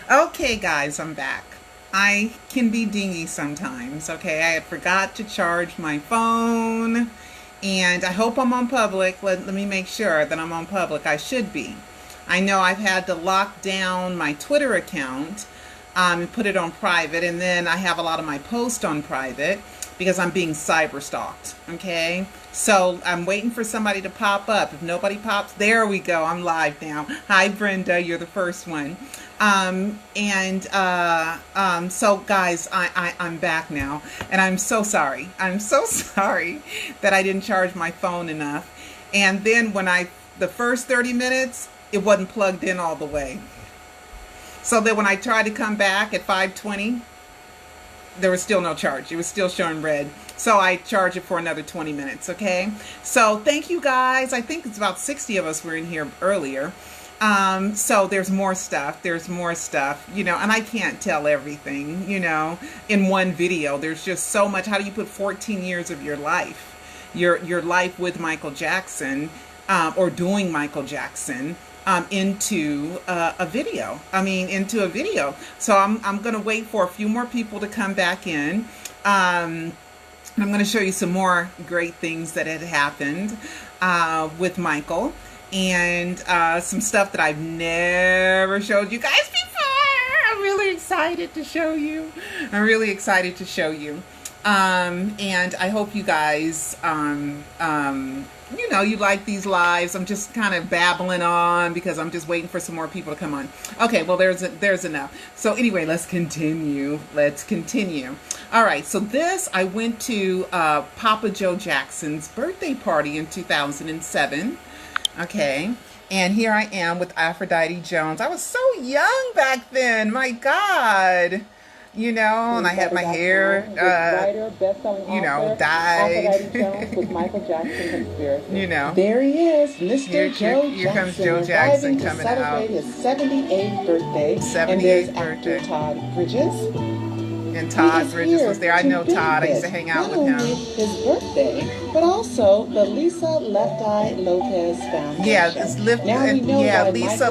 Okay, guys, I'm back. I can be dingy sometimes, okay? I forgot to charge my phone, and I hope I'm on public. Let me make sure that I'm on public. I should be. I know I've had to lock down my Twitter account and put it on private, and then I have a lot of my posts on private because I'm being cyber stalked, okay? So I'm waiting for somebody to pop up. If nobody pops, there we go. I'm live now. Hi, Brenda. You're the first one. So guys, I'm back now, and I'm so sorry. I'm so sorry that I didn't charge my phone enough. And then the first 30 minutes, it wasn't plugged in all the way. So that when I tried to come back at 5:20, there was still no charge. It was still showing red. So I charged it for another 20 minutes, okay? So thank you guys. I think it's about 60 of us were in here earlier. So there's more stuff, and I can't tell everything, in one video. There's just so much. How do you put 14 years of your life, your life with Michael Jackson, or doing Michael Jackson, into a video? Into a video. So I'm going to wait for a few more people to come back in. I'm going to show you some more great things that had happened with Michael, and some stuff that I've never showed you guys before. I'm really excited to show you. And I hope you guys, you like these lives. I'm just kind of babbling on because I'm just waiting for some more people to come on. Okay, well, there's enough. So anyway, let's continue. All right, so I went to Papa Joe Jackson's birthday party in 2007. Okay, and here I am with Aphrodite Jones. I was so young back then, my God. And I had my hair, dyed. With Michael Jackson conspiracy. There he is, Mr. Joe Jackson. Here comes Joe Jackson coming out. To celebrate his 78th birthday. 78th and there's birthday. Actor Todd Bridges. And Todd Bridges was there. I know Todd. I used to hang out with him. Not only his birthday, but also the Lisa Left Eye Lopez Foundation. Yeah, Lisa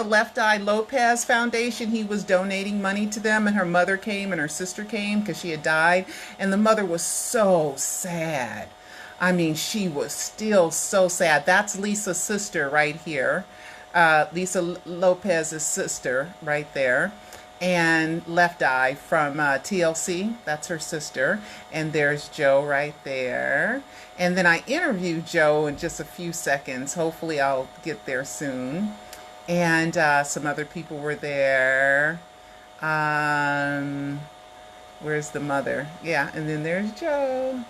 Left Eye Lopez Foundation. He was donating money to them, and her mother came and her sister came because she had died, and the mother was so sad. She was still so sad. That's Lisa's sister right here. Lisa Lopez's sister right there. And Left Eye from TLC, that's her sister. And there's Joe right there. And then I interviewed Joe in just a few seconds. Hopefully I'll get there soon. And some other people were there. Where's the mother? Yeah, and then there's Joe.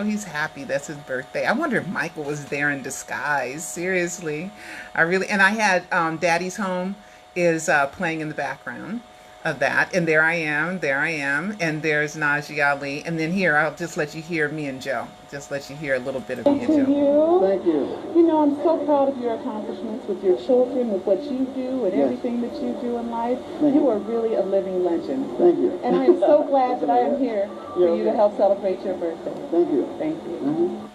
He's happy. That's his birthday. I wonder if Michael was there in disguise. Seriously. And I had Daddy's Home is playing in the background of that, and there I am, and there's Najee Ali, and then here I'll just let you hear me and Joe, just let you hear a little bit of me and Joe. Thank you. I'm so proud of your accomplishments with your children, with what you do, and everything that you do in life. You are really a living legend. Thank you. And I am so glad that I am here for you to help celebrate your birthday. Thank you. Thank you. Mm-hmm.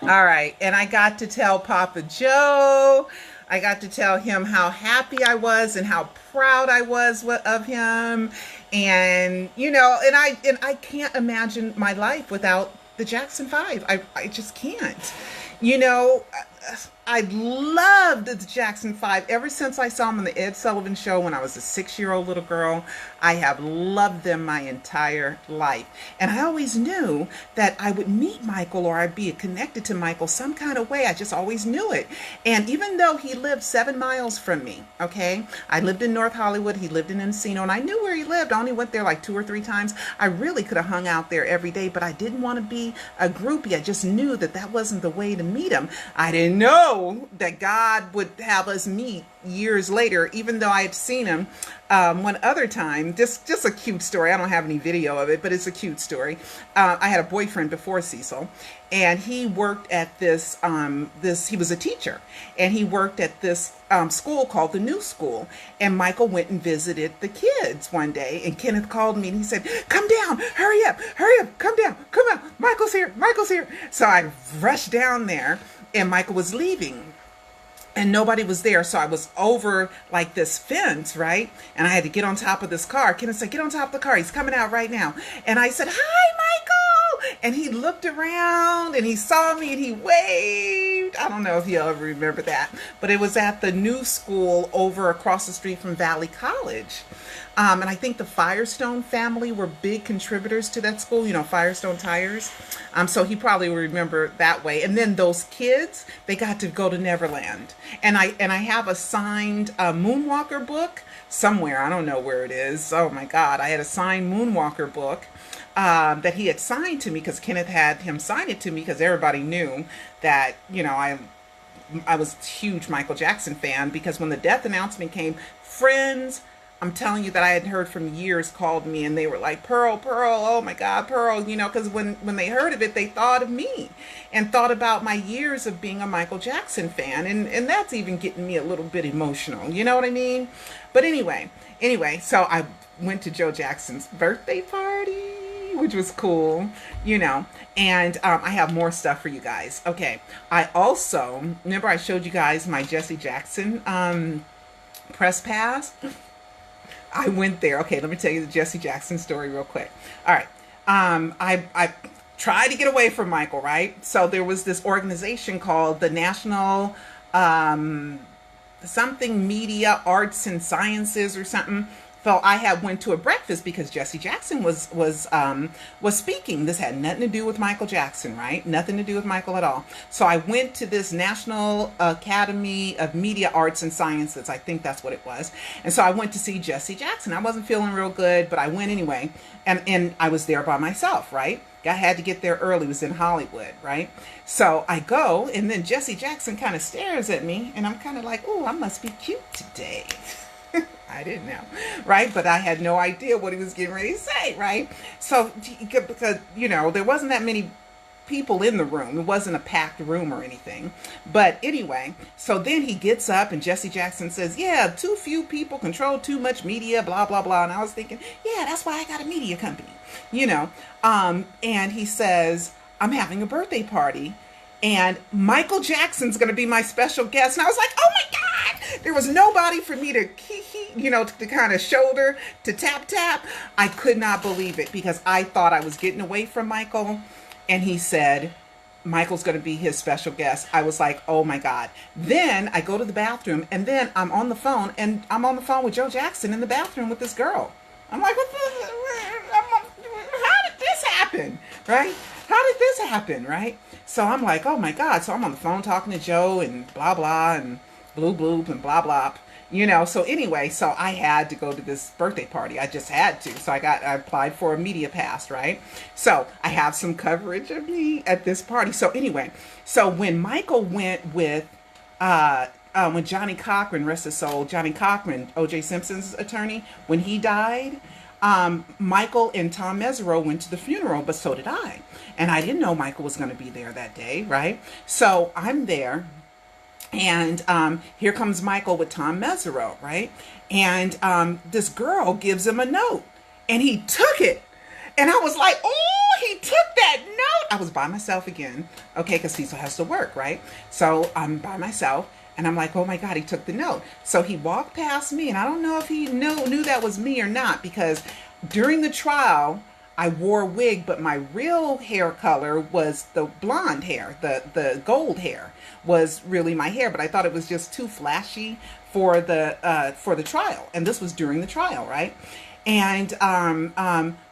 All right, and I got to tell Papa Joe. I got to tell him how happy I was and how proud I was of him. And, I can't imagine my life without the Jackson 5. I just can't. I loved the Jackson 5 ever since I saw them on the Ed Sullivan Show when I was a 6-year-old little girl. I have loved them my entire life. And I always knew that I would meet Michael, or I'd be connected to Michael some kind of way. I just always knew it. And even though he lived 7 miles from me, okay, I lived in North Hollywood, he lived in Encino, and I knew where he lived. I only went there like 2 or 3 times. I really could have hung out there every day, but I didn't want to be a groupie. I just knew that wasn't the way to meet him. I didn't know that God would have us meet years later, even though I had seen him one other time. Just a cute story. I don't have any video of it, but it's a cute story. I had a boyfriend before Cecil, and he worked at this he was a teacher, and he worked at this school called the New School. And Michael went and visited the kids one day, and Kenneth called me and he said, "Come down, hurry up, come down, Michael's here." So I rushed down there, and Michael was leaving. and nobody was there. So I was over like this fence, right? And I had to get on top of this car. Kenneth said, get on top of the car. He's coming out right now. And I said, hi, Michael. And he looked around and he saw me and he waved. I don't know if he'll ever remember that, but it was at the new school over across the street from Valley College. And I think the Firestone family were big contributors to that school, you know, Firestone Tires. So he probably will remember that way. And then those kids, they got to go to Neverland. And I have a signed Moonwalker book somewhere. I don't know where it is. Oh my God. I had a signed Moonwalker book that he had signed to me because Kenneth had him sign it to me because everybody knew that, you know, I was a huge Michael Jackson fan, because when the death announcement came, friends, I'm telling you that I had heard from years, called me and they were like, Pearl, oh my God, Pearl, you know, because when they heard of it, they thought of me and thought about my years of being a Michael Jackson fan. And that's even getting me a little bit emotional. You know what I mean? But anyway, so I went to Joe Jackson's birthday party, which was cool, you know, and I have more stuff for you guys. Okay. I also, remember I showed you guys my Jesse Jackson press pass? I went there. Okay, let me tell you the Jesse Jackson story real quick. All right. I tried to get away from Michael, right? So there was this organization called the National something Media Arts and Sciences or something. So I had went to a breakfast because Jesse Jackson was speaking. This had nothing to do with Michael Jackson, right? Nothing to do with Michael at all. So I went to this National Academy of Media Arts and Sciences. I think that's what it was. And so I went to see Jesse Jackson. I wasn't feeling real good, but I went anyway. And I was there by myself, right? I had to get there early. It was in Hollywood, right? So I go, and then Jesse Jackson kind of stares at me, and I'm kind of like, oh, I must be cute today. I didn't know, right? But I had no idea what he was getting ready to say, right? So, because, you know, there wasn't that many people in the room. It wasn't a packed room or anything. But anyway, so then he gets up and Jesse Jackson says, yeah, too few people control too much media, blah, blah, blah. And I was thinking, yeah, that's why I got a media company, you know. And he says, I'm having a birthday party and Michael Jackson's going to be my special guest. And I was like, oh my God, there was nobody for me to, you know, to kind of shoulder, to tap. I could not believe it because I thought I was getting away from Michael. And he said, Michael's going to be his special guest. I was like, oh my God. Then I go to the bathroom and then I'm on the phone and I'm on the phone with Joe Jackson in the bathroom with this girl. I'm like, how did this happen? Right? How did this happen? Right? So I'm like, oh my God. So I'm on the phone talking to Joe and blah, blah, and bloop and blah, blah. You know, so anyway, so I had to go to this birthday party. I just had to. So I applied for a media pass, right? So I have some coverage of me at this party. So anyway, so when Michael went with, when Johnny Cochran, rest his soul, Johnny Cochran, O.J. Simpson's attorney, when he died, Michael and Tom Mesereau went to the funeral, but so did I. And I didn't know Michael was going to be there that day, right? So I'm there. And here comes Michael with Tom Mesereau, right? And this girl gives him a note. And he took it. And I was like, oh, he took that note. I was by myself again. Okay, because he still has to work, right? So I'm by myself. And I'm like, oh my God, he took the note. So he walked past me. And I don't know if he knew that was me or not. Because during the trial, I wore a wig, but my real hair color was the blonde hair. The gold hair was really my hair, but I thought it was just too flashy for the trial. And this was during the trial, right? And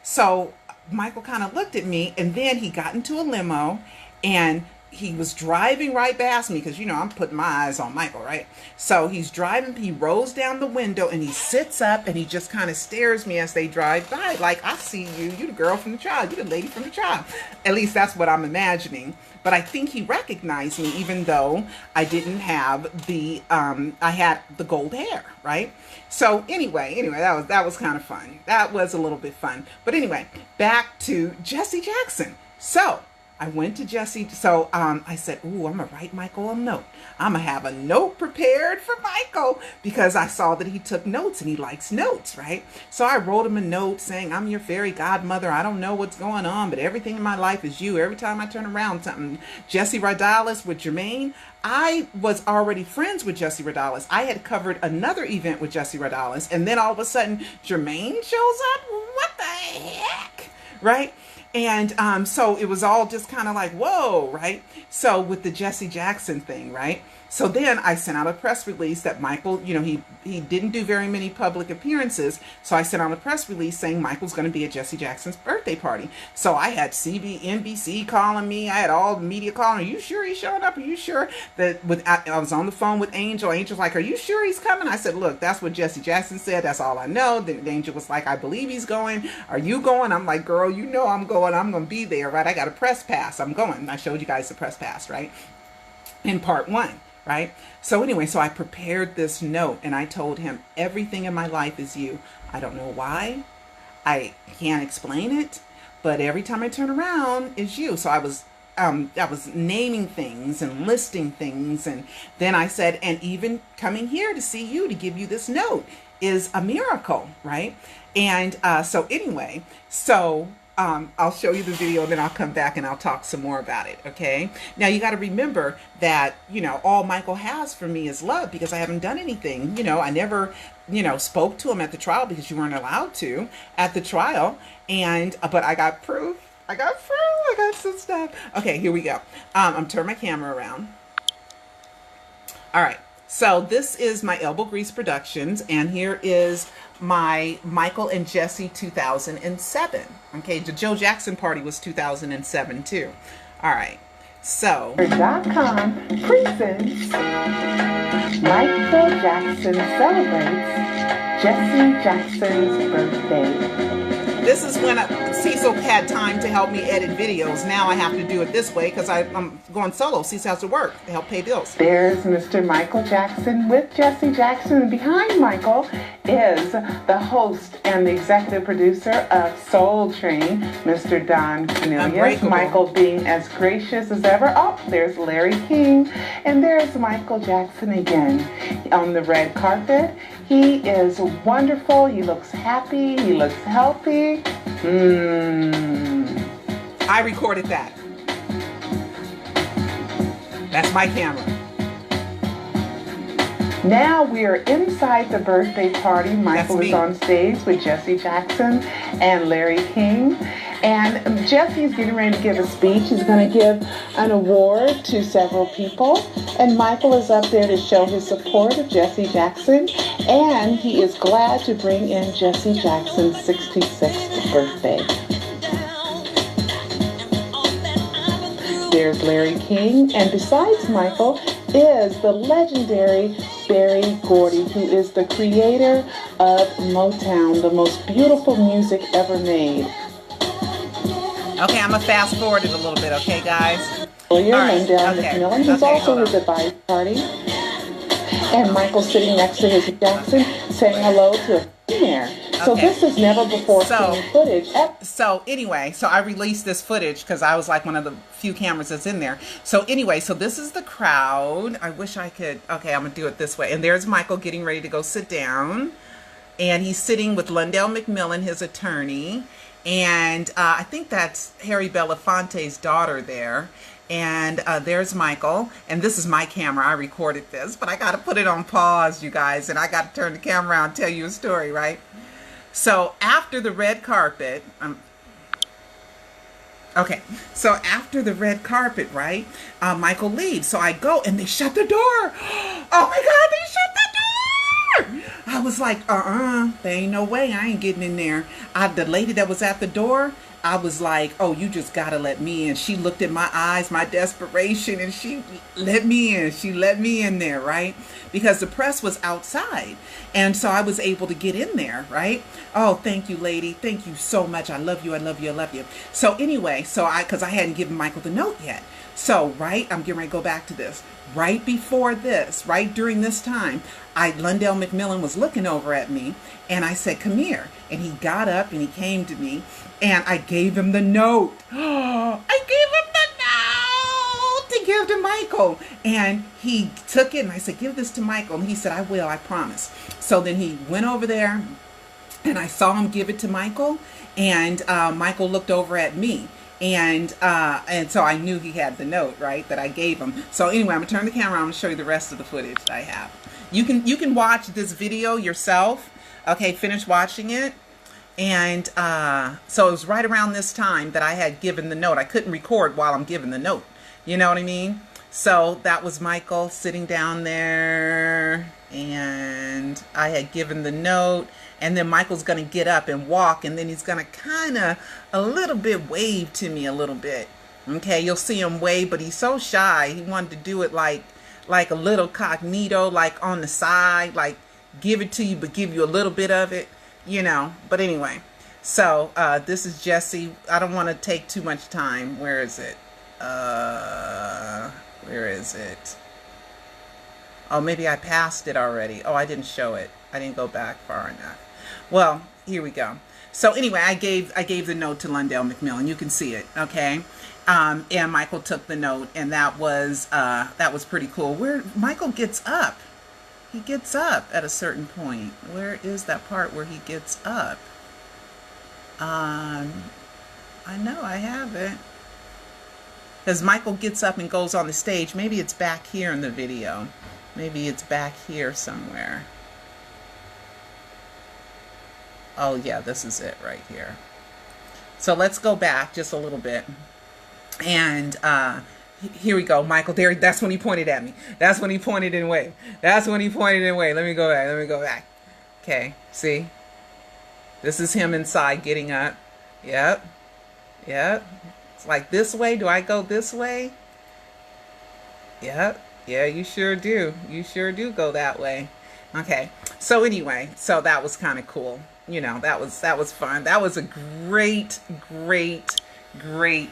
so Michael kind of looked at me, and then he got into a limo, and he was driving right past me because, you know, I'm putting my eyes on Michael, right? So he's driving, he rolls down the window and he sits up and he just kind of stares me as they drive by. Like, I see you, you the girl from the trial, you the lady from the trial. At least that's what I'm imagining. But I think he recognized me even though I didn't have the, I had the gold hair, right? So anyway, that was kind of fun. That was a little bit fun. But anyway, back to Jesse Jackson. So I went to Jesse. So I said, ooh, I'm going to write Michael a note. I'm going to have a note prepared for Michael because I saw that he took notes and he likes notes, right? So I wrote him a note saying, I'm your fairy godmother. I don't know what's going on, but everything in my life is you. Every time I turn around, something. Jesse Radalis with Jermaine. I was already friends with Jesse Radalis. I had covered another event with Jesse Radalis. And then all of a sudden, Jermaine shows up. What the heck? Right? And so it was all just kind of like, whoa, right? So with the Jesse Jackson thing, right? So then I sent out a press release that Michael, he didn't do very many public appearances. So I sent out a press release saying Michael's going to be at Jesse Jackson's birthday party. So I had NBC calling me. I had all the media calling. Are you sure he's showing up? Are you sure that I was on the phone with Angel. Angel's like, are you sure he's coming? I said, look, that's what Jesse Jackson said. That's all I know. Then Angel was like, I believe he's going. Are you going? I'm like, girl, you know I'm going. I'm going to be there, right? I got a press pass. I'm going. I showed you guys the press pass, right? In part 1. Right? So anyway, so I prepared this note and I told him everything in my life is you. I don't know why. I can't explain it, but every time I turn around is you. So I was naming things and listing things. And then I said, and even coming here to see you to give you this note is a miracle. Right? And so anyway, I'll show you the video and then I'll come back and I'll talk some more about it. Okay. Now you got to remember that, all Michael has for me is love because I haven't done anything. I never, spoke to him at the trial because you weren't allowed to at the trial. But I got proof. I got some stuff. Okay, here we go. I'm turning my camera around. All right. So this is my Elbow Grease Productions, and here is my Michael and Jesse 2007. Okay, the Joe Jackson party was 2007 too. All right, so .com presents Michael Jackson celebrates Jesse Jackson's birthday. this is when Cecil had time to help me edit videos. Now I have to do it this way because I'm going solo. Cecil has to work to help pay bills. There's Mr. Michael Jackson with Jesse Jackson. And behind Michael is the host and the executive producer of Soul Train, Mr. Don Cornelius. Michael being as gracious as ever. Oh, there's Larry King. And there's Michael Jackson again on the red carpet. He is wonderful. He looks happy. He looks healthy. I recorded that. That's my camera. Now we are inside the birthday party. Michael is on stage with Jesse Jackson and Larry King. And Jesse is getting ready to give a speech. He's going to give an award to several people. And Michael is up there to show his support of Jesse Jackson. And he is glad to bring in Jesse Jackson's 66th birthday. There's Larry King. And besides Michael is the legendary Berry Gordy, who is the creator of Motown, the most beautiful music ever made. Okay, I'm going to fast forward it a little bit, okay, guys? Lindell McMillan, who's also his advice party. And Michael sitting next to his Jackson saying hello to a there. So this is never before seen footage. So anyway, so I released this footage because I was like one of the few cameras that's in there. So anyway, so this is the crowd. I wish I could. Okay, I'm going to do it this way. And there's Michael getting ready to go sit down. And he's sitting with Lindell McMillan, his attorney. And I think that's Harry Belafonte's daughter there. And there's Michael. And this is my camera. I recorded this. But I got to put it on pause, you guys. And I got to turn the camera around and tell you a story, right? So after the red carpet... Okay, so after the red carpet, right, Michael leaves. So I go and they shut the door. Oh my God, they shut the door. I was like, there ain't no way. I ain't getting in there. The lady that was at the door, I was like, oh, you just got to let me in. She looked at my eyes, my desperation, and she let me in. She let me in there, right? Because the press was outside. And so I was able to get in there, right? Oh, thank you, lady. Thank you so much. I love you. I love you. I love you. So anyway, because I hadn't given Michael the note yet. So, right, I'm getting ready to go back to this. Right before this, right during this time, Lindell McMillan was looking over at me, and I said, come here. And he got up, and he came to me, and I gave him the note. I gave him the Dr. Michael. And he took it, and I said, give this to Michael. And he said, I will, I promise. So then he went over there, and I saw him give it to Michael, and Michael looked over at me. And so I knew he had the note, right, that I gave him. So anyway, I'm gonna turn the camera on and show you the rest of the footage that I have. You can watch this video yourself. Okay, finish watching it. And so it was right around this time that I had given the note. I couldn't record while I'm giving the note. You know what I mean? So that was Michael sitting down there, and I had given the note. And then Michael's going to get up and walk, and then he's going to kind of a little bit wave to me a little bit. Okay, you'll see him wave, but he's so shy. He wanted to do it like a little cognito, like on the side, like give it to you, but give you a little bit of it, you know. But anyway, so this is Jesse. I don't want to take too much time. Where is it? Where is it? Oh, maybe I passed it already. Oh, I didn't show it. I didn't go back far enough. Well, here we go. So anyway, I gave the note to Lundell McMillan. You can see it, okay? And Michael took the note, and that was pretty cool. Where Michael gets up, he gets up at a certain point. Where is that part where he gets up? I know I have it. Because Michael gets up and goes on the stage. Maybe it's back here in the video. Maybe it's back here somewhere. Oh yeah, this is it right here. So let's go back just a little bit. And here we go. Michael, there, that's when he pointed at me. That's when he pointed and waved. That's when he pointed and waved. Let me go back. Let me go back. Okay, see? This is him inside getting up. Yep. Yep. It's like this way. Do I go this way? Yep. Yeah, you sure do. You sure do go that way. Okay. So anyway, so that was kind of cool. You know, that was fun. That was a great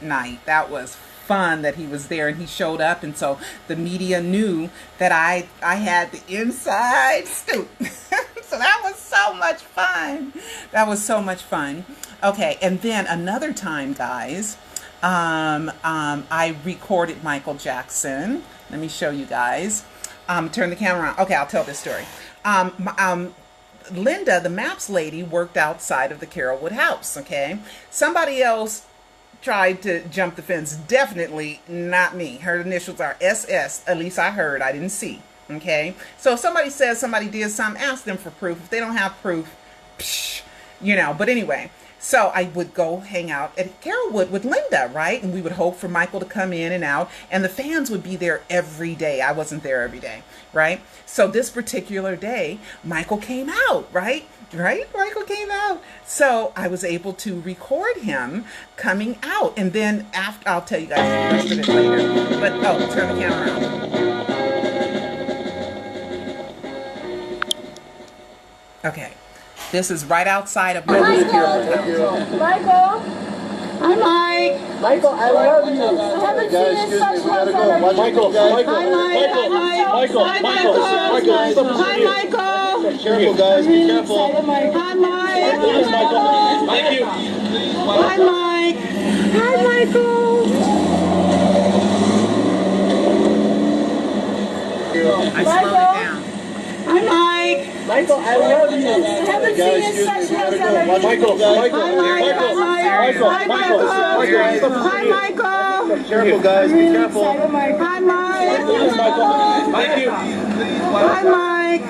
night. That was fun that he was there and he showed up, and so the media knew that I had the inside scoop. So that was so much fun. That was so much fun. Okay, and then another time, guys, I recorded Michael Jackson. Let me show you guys. Turn the camera on. Okay, I'll tell this story. Linda, the maps lady, worked outside of the Carrollwood house, okay? Somebody else tried to jump the fence. Definitely not me. Her initials are SS. At least I heard. I didn't see, okay? So if somebody says somebody did something, ask them for proof. If they don't have proof, psh, you know. But anyway, so I would go hang out at Carrollwood with Linda, right? And we would hope for Michael to come in and out. And the fans would be there every day. I wasn't there every day, right? So this particular day, Michael came out, right? Michael came out. So I was able to record him coming out. And then after, I'll tell you guys the rest of it later. But, oh, turn the camera on. Okay. This is right outside of Michael's house. Michael! Hi, Mike! Michael, I love you! I haven't seen you in such a long time. Michael, Hi, Michael! Hi, Michael! Be careful, guys, be careful. Hi, Mike! Please, Michael. Thank you. Hi, Mike! Hi, Michael! I slowed it down. Hi, Mike! Michael, I love you! I haven't seen you in such a long time. Michael, Hi, Michael! Be careful, guys, be careful. Hi, Mike! Please, Michael. Thank you. Hi, Mike!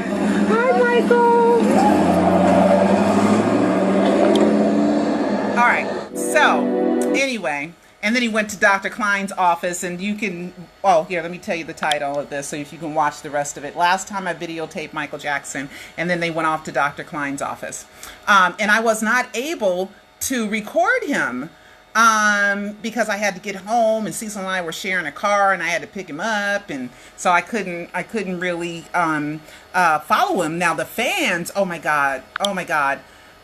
Hi, Michael! All right. So anyway, and then he went to Dr. Klein's office, and you can, oh, here, let me tell you the title of this so if you can watch the rest of it. Last time I videotaped Michael Jackson, and then they went off to Dr. Klein's office. And I was not able to record him because I had to get home, and Cecil and I were sharing a car, and I had to pick him up, and so I couldn't really follow him. Now the fans, oh my God.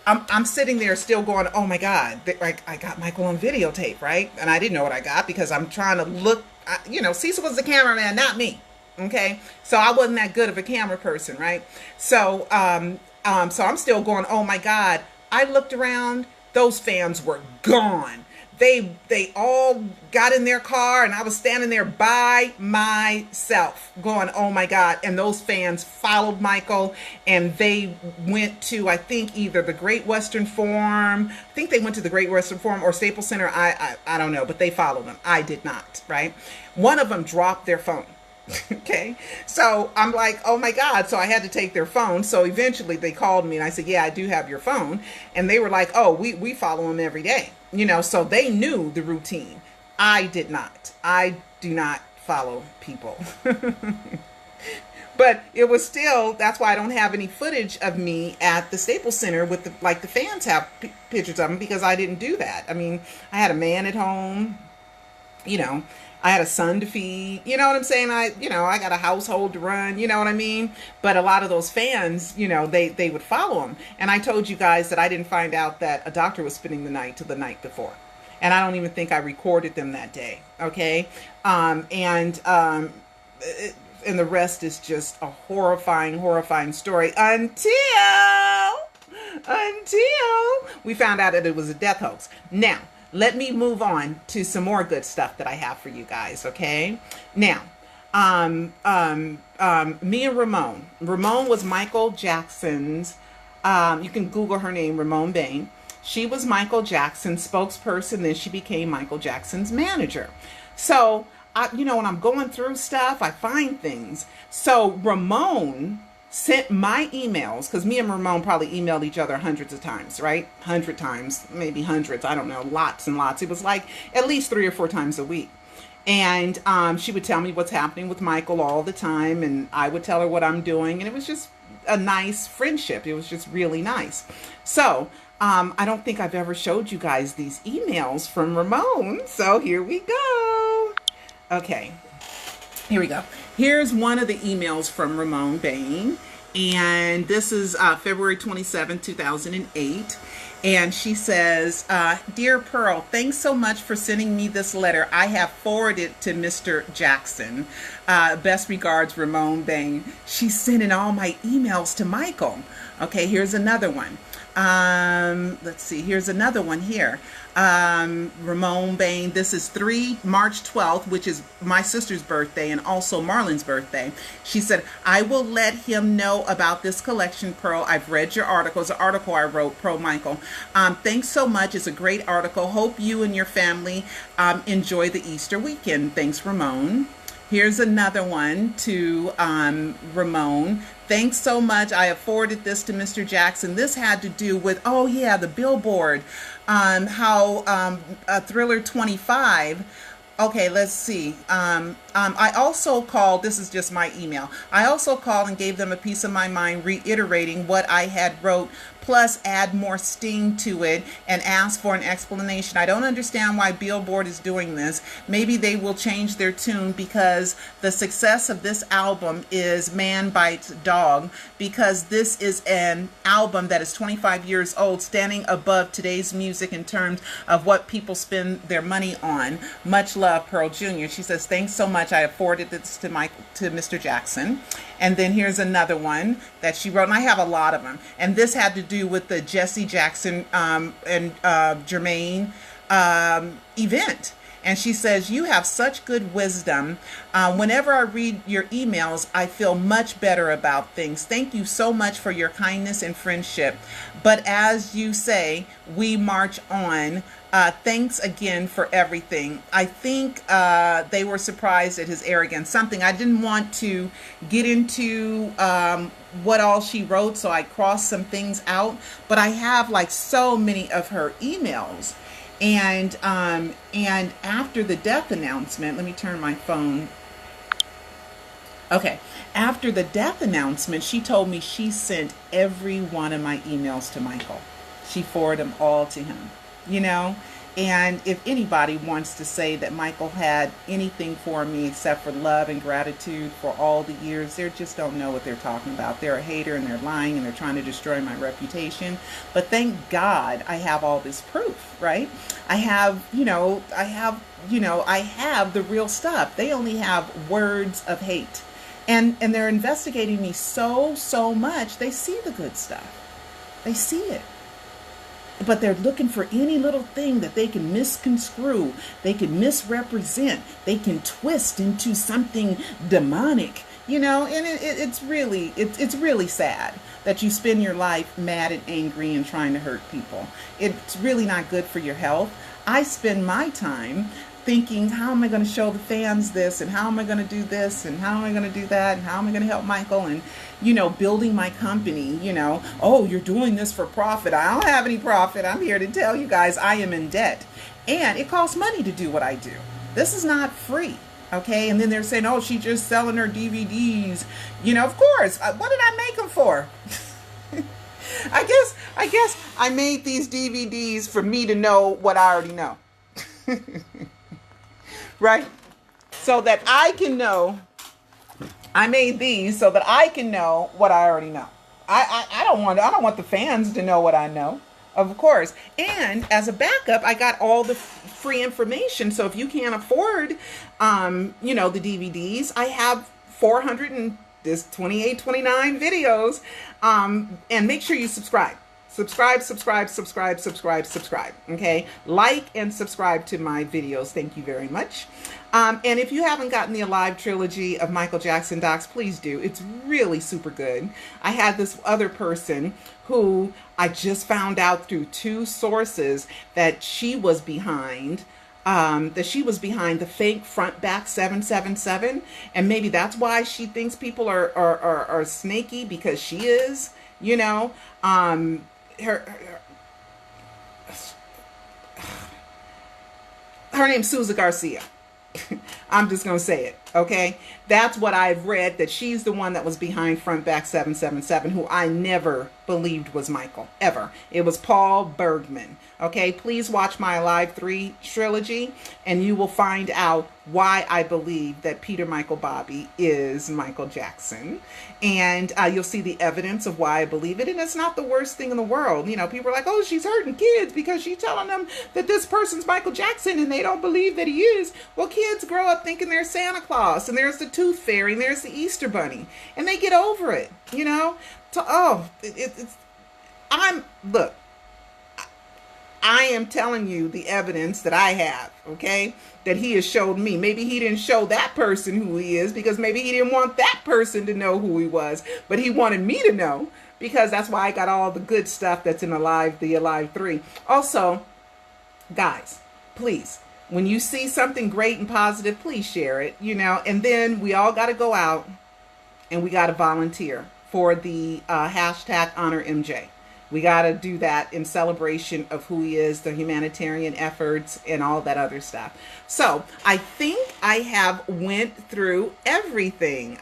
I'm sitting there still going, oh my God, I got Michael on videotape, right? And I didn't know what I got because I'm trying to look, you know, Cecil was the cameraman, not me, okay? So I wasn't that good of a camera person, right? So, so I'm still going, oh my God. I looked around, those fans were gone. they all got in their car, and I was standing there by myself going, oh my God. And those fans followed Michael, and they went to, I think, either the Great Western Forum. I think they went to the Great Western Forum or Staples Center. I don't know, but they followed them. I did not, right? One of them dropped their phone. Okay, so I'm like, oh my God. So I had to take their phone. So eventually they called me and I said, yeah, I do have your phone. And they were like, oh, we follow him every day, you know, so they knew the routine. I did not. I do not follow people. But it was still, that's why I don't have any footage of me at the Staples Center with the, like the fans have pictures of them, because I didn't do that. I mean, I had a man at home, you know, I had a son to feed, you know what I'm saying? I got a household to run, you know what I mean? But a lot of those fans, you know, they would follow him. And I told you guys that I didn't find out that a doctor was spending the night till the night before. And I don't even think I recorded them that day. Okay. And the rest is just a horrifying story until we found out that it was a death hoax. Now, let me move on to some more good stuff that I have for you guys, okay? Now, me and Ramon. Ramon was Michael Jackson's, you can Google her name, Ramon Bain. She was Michael Jackson's spokesperson, then she became Michael Jackson's manager. So, you know, when I'm going through stuff, I find things. So, Ramon sent my emails, because me and Ramon probably emailed each other hundreds of times, right? 100 times, maybe hundreds, I don't know, lots and lots. It was like at least 3 or 4 times a week. And she would tell me what's happening with Michael all the time, and I would tell her what I'm doing, and it was just a nice friendship. It was just really nice. So I don't think I've ever showed you guys these emails from Ramon, so here we go. Okay. Here we go. Here's one of the emails from Ramon Bain, and this is February 27, 2008. And she says, Dear Pearl, thanks so much for sending me this letter. I have forwarded to Mr. Jackson. Best regards, Ramon Bain. She's sending all my emails to Michael. Okay, here's another one. Let's see, here's another one here. Ramon Bain, this is March 12th, which is my sister's birthday and also Marlon's birthday. She said, I will let him know about this collection, Pearl. I've read your article. It's an article I wrote, Pro Michael. Thanks so much. It's a great article. Hope you and your family enjoy the Easter weekend. Thanks, Ramon. Here's another one to Ramon. Thanks so much. I have forwarded this to Mr. Jackson. This had to do with, oh yeah, the billboard. How Thriller 25. Okay, let's see. I also called, this is just my email. I also called and gave them a piece of my mind, reiterating what I had wrote, plus add more sting to it and ask for an explanation. I don't understand why Billboard is doing this. Maybe they will change their tune, because the success of this album is Man Bites Dog, because this is an album that is 25 years old, standing above today's music in terms of what people spend their money on. Much love, Pearl Jr. She says, thanks so much. I have forwarded this to Mr. Jackson. And then here's another one that she wrote, and I have a lot of them. And this had to do with the Jesse Jackson and Jermaine event. And she says, you have such good wisdom. Whenever I read your emails, I feel much better about things. Thank you so much for your kindness and friendship. But as you say, we march on. Thanks again for everything. I think they were surprised at his arrogance. Something I didn't want to get into what all she wrote, so I crossed some things out. But I have like so many of her emails. And after the death announcement, let me turn my phone. Okay, after the death announcement, she told me she sent every one of my emails to Michael. She forwarded them all to him, you know. And if anybody wants to say that Michael had anything for me except for love and gratitude for all the years, they just don't know what they're talking about. They're a hater and they're lying and they're trying to destroy my reputation. But thank God I have all this proof, right? I have the real stuff. They only have words of hate. And they're investigating me so much. They see the good stuff. They see it. but they're looking for any little thing that they can misconstrue, they can misrepresent, they can twist into something demonic, and it's really sad that you spend your life mad and angry and trying to hurt people. It's really not good for your health. I spend my time thinking, how am I going to show the fans this, and how am I going to do this, and how am I going to do that, and how am I going to help Michael, and building my company. Oh, you're doing this for profit. I don't have any profit. I'm here to tell you guys I am in debt, and it costs money to do what I do. This is not free. Okay, and then they're saying, oh, she's just selling her DVDs. Of course. What did I make them for? I guess I made these DVDs for me to know what I already know. Right? So that I can know. I made these so that I can know what I already know. I don't want the fans to know what I know. Of course. And as a backup, I got all the free information. So if you can't afford, the DVDs, I have 428, 29 videos. And make sure you subscribe. Subscribe. Okay. Like and subscribe to my videos. Thank you very much. And if you haven't gotten the Alive trilogy of Michael Jackson docs, please do. It's really super good. I had this other person who I just found out through 2 sources that she was behind the fake front back 777, and maybe that's why she thinks people are snaky, because she is, her name's Susan Garcia. I'm just going to say it, okay? That's what I've read, that she's the one that was behind Front Back 777, who I never believed was Michael, ever. It was Paul Bergman, okay? Please watch my Alive 3 trilogy, and you will find out why I believe that Peter Michael Bobby is Michael Jackson. And you'll see the evidence of why I believe it, and it's not the worst thing in the world. People are like, oh, she's hurting kids because she's telling them that this person's Michael Jackson, and they don't believe that he is. Well, kids grow up thinking they're Santa Claus, and there's the Tooth Fairy, and there's the Easter Bunny, and they get over it, Look, I am telling you the evidence that I have, okay, that he has showed me. Maybe he didn't show that person who he is, because maybe he didn't want that person to know who he was, but he wanted me to know, because that's why I got all the good stuff that's in the Alive 3. Also, guys, please, when you see something great and positive, please share it, and then we all got to go out and we got to volunteer for the hashtag Honor MJ. We got to do that in celebration of who he is, the humanitarian efforts, and all that other stuff. So I think I have went through everything.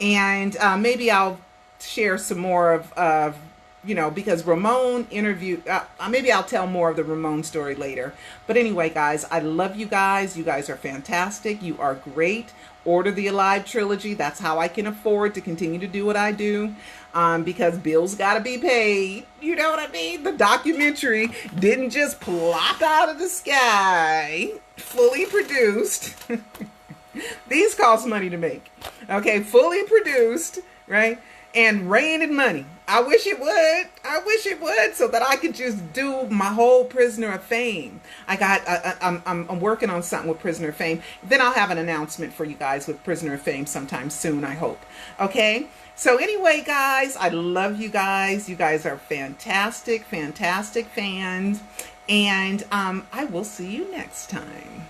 And maybe I'll share some more of because Ramon interviewed, maybe I'll tell more of the Ramon story later. But anyway, guys, I love you guys. You guys are fantastic. You are great. Order the Alive trilogy. That's how I can afford to continue to do what I do, because bills got to be paid. You know what I mean? The documentary didn't just plop out of the sky, fully produced. These cost money to make. Okay, fully produced, right? And rain and money. I wish it would, so that I could just do my whole Prisoner of Fame. I'm working on something with Prisoner of Fame. Then I'll have an announcement for you guys with Prisoner of Fame sometime soon, I hope. Okay? So anyway, guys, I love you guys. You guys are fantastic fans. And I will see you next time.